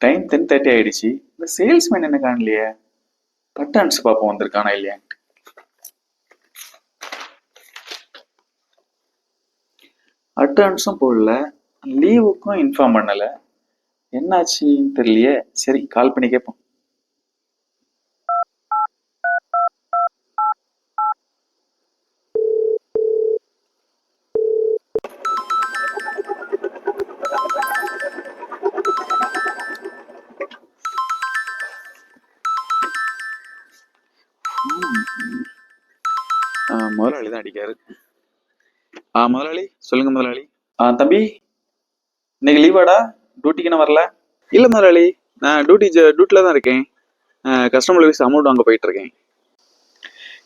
Time 10:30 ஆயிடுச்சு. இந்த salesman என்ன காணலையே. பட்டான்ஸ் பாப்போம் வந்திருக்கானா இல்லையா. அட்டன்ஸும் போடல, லீவுக்கும் இன்ஃபார்ம் பண்ணல. என்னாச்சுன்னு தெரியலையே. சரி, கால் பண்ணி கேட்போம். முதலாளி தான் அடிக்காரு. முதலாளி சொல்லுங்க முதலாளி. தம்பி, இன்னைக்கு லீவாடா? டியூட்டிக்கு என்ன வரல? இல்ல முதலாளி, நான் டியூட்டில தான் இருக்கேன். கஸ்டமர் சர்வீஸ் அமௌண்ட் வாங்க போயிட்டு இருக்கேன்.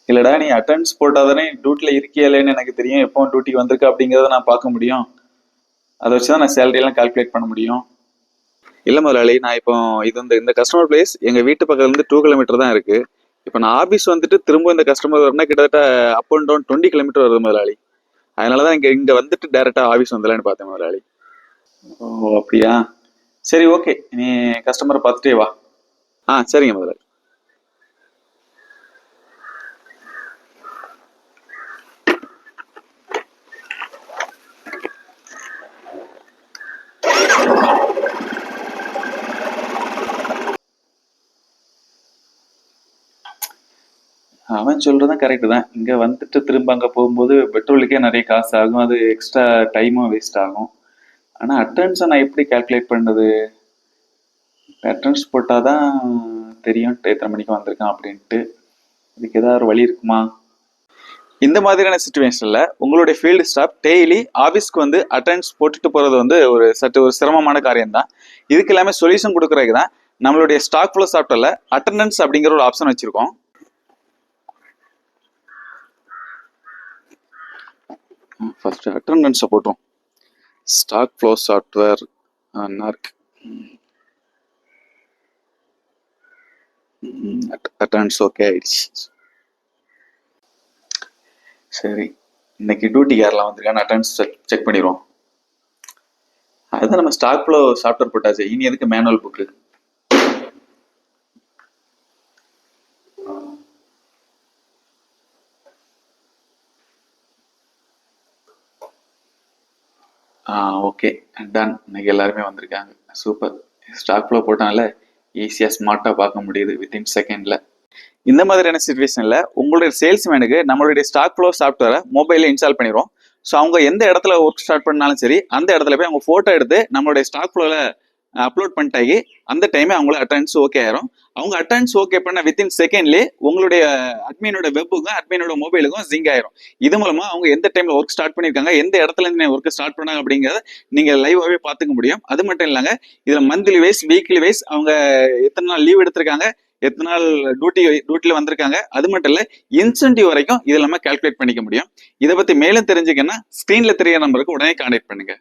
இல்லடா, நீ அட்டெண்டன்ஸ் போட்டாதானே டியூட்டில இருக்கியா இல்லைன்னு எனக்கு தெரியும். எப்போ டியூட்டிக்கு வந்திருக்க அப்படிங்கிறத நான் பார்க்க முடியும். அதை வச்சுதான் நான் சேலரி எல்லாம் கால்குலேட் பண்ண முடியும். இல்ல முதலாளி, நான் இப்போ இந்த கஸ்டமர் பிளேஸ் எங்க வீட்டு பக்கத்துல இருந்து 2 கிலோமீட்டர் தான் இருக்கு. இப்போ நான் ஆபீஸ் வந்துட்டு திரும்ப இந்த கஸ்டமர் வரணும் கிட்டத்தட்ட அப் அண்ட் டவுன் 20 கிலோமீட்டர் வருது முதலாளி. அதனாலதான் இங்க வந்துட்டு டைரக்டா ஆபீஸ் வந்துடலான்னு பார்த்தேன் முதலாளி. ஓ அப்படியா, சரி ஓகே, நீ கஸ்டமரை பார்த்துட்டே வா. சரிங்க முதலாளி. அவன் சொல்றதும் கரெக்ட் தான். இங்க வந்துட்டு திரும்ப அங்க போகும்போது பெட்ரோலுக்கே நிறைய காசு ஆகும், அது எக்ஸ்ட்ரா டைமும் வேஸ்ட் ஆகும். ஆனா அட்டெண்டன்ஸை நான் எப்படி கால்குலேட் பண்ணது? அட்டெண்டன்ஸ் போட்டாதான் தெரியும் எத்தனை மணிக்கு வந்திருக்கான் அப்படின்ட்டு. இதுக்கு ஏதாவது ஒரு வழி இருக்குமா? இந்த மாதிரியான சுச்சுவேஷன்ல உங்களுடைய ஃபீல்டு ஸ்டாஃப் டெய்லி ஆஃபீஸ்க்கு வந்து அட்டெண்டன்ஸ் போட்டுட்டு போறது வந்து சற்று ஒரு சிரமமான காரியம் தான். இதுக்கு எல்லாமே சொல்யூஷன் கொடுக்கறதுக்கு தான் நம்மளுடைய ஸ்டாக் ஃப்ளோ சாஃப்ட்வேர்ல அட்டெண்டன்ஸ் அப்படிங்கிற ஒரு ஆப்ஷன் வச்சிருக்கோம். ஃபர்ஸ்ட் அட்டெண்டன்ஸை போட்டோம். Stock flow software mark attendance okay ஆயிடுச்சு. சரி, இன்னைக்கு டியூட்டிக்கு யாரெல்லாம் வந்திருக்கான்னு அட்டெண்டன்ஸ் செக் பண்ணிடுவோம். அதுதான் நம்ம ஸ்டாக் ஃப்ளோ சாஃப்ட்வேர் போட்டாச்சு, இனி எதுக்கு மேனுவல் புக்கு? Okay done. இன்னைக்கு எல்லாருமே வந்திருக்காங்க. சூப்பர். ஸ்டாக் ஃப்ளோ போட்டால ஈஸியாக ஸ்மார்ட்டாக பார்க்க முடியுது வித்தின் செகண்ட்ல. இந்த மாதிரியான சுச்சுவேஷன்ல உங்களுடைய சேல்ஸ்மேனுக்கு நம்மளுடைய ஸ்டாக் ஃப்ளோ சாஃப்ட்வேரை மொபைலில் இன்ஸ்டால் பண்ணிடுவோம். ஸோ அவங்க எந்த இடத்துல ஒர்க் ஸ்டார்ட் பண்ணாலும் சரி, அந்த இடத்துல போய் அவங்க ஃபோட்டோ எடுத்து நம்மளுடைய ஸ்டாக் ஃப்ளோவில் அப்லோட் பண்ணிட்டாகி அந்த டைமே அவங்களோட அட்டெண்டன்ஸ் ஓகே ஆயிரும். அவங்க அட்டெண்டன்ஸ் ஓகே பண்ண வித்தின் செகண்ட்லேயே உங்களுடைய அட்மினோட வெப்புக்கும் அட்மினோட மொபைலுக்கும் ஜிங்க் ஆயிரும். இது மூலமா அவங்க எந்த டைம்ல ஒர்க் ஸ்டார்ட் பண்ணியிருக்காங்க, எந்த இடத்துல இருந்து ஒர்க் ஸ்டார்ட் பண்ணாங்க அப்படிங்கிறத நீங்க லைவாவே பார்த்துக்க முடியும். அது மட்டும் இல்லைங்க, இதுல மந்த்லி வைஸ் வீக்லி வைஸ் அவங்க எத்தனை நாள் லீவ் எடுத்திருக்காங்க, எத்தனை நாள் டியூட்டில வந்திருக்காங்க, அது மட்டும் இல்ல இன்சென்டிவ் வரைக்கும் இது எல்லாமே கால்குலேட் பண்ணிக்க முடியும். இதை பத்தி மேலும் தெரிஞ்சுக்கன்னா ஸ்கிரீன்ல தெரிய நம்பருக்கு உடனே கான்டாக்ட் பண்ணுங்க.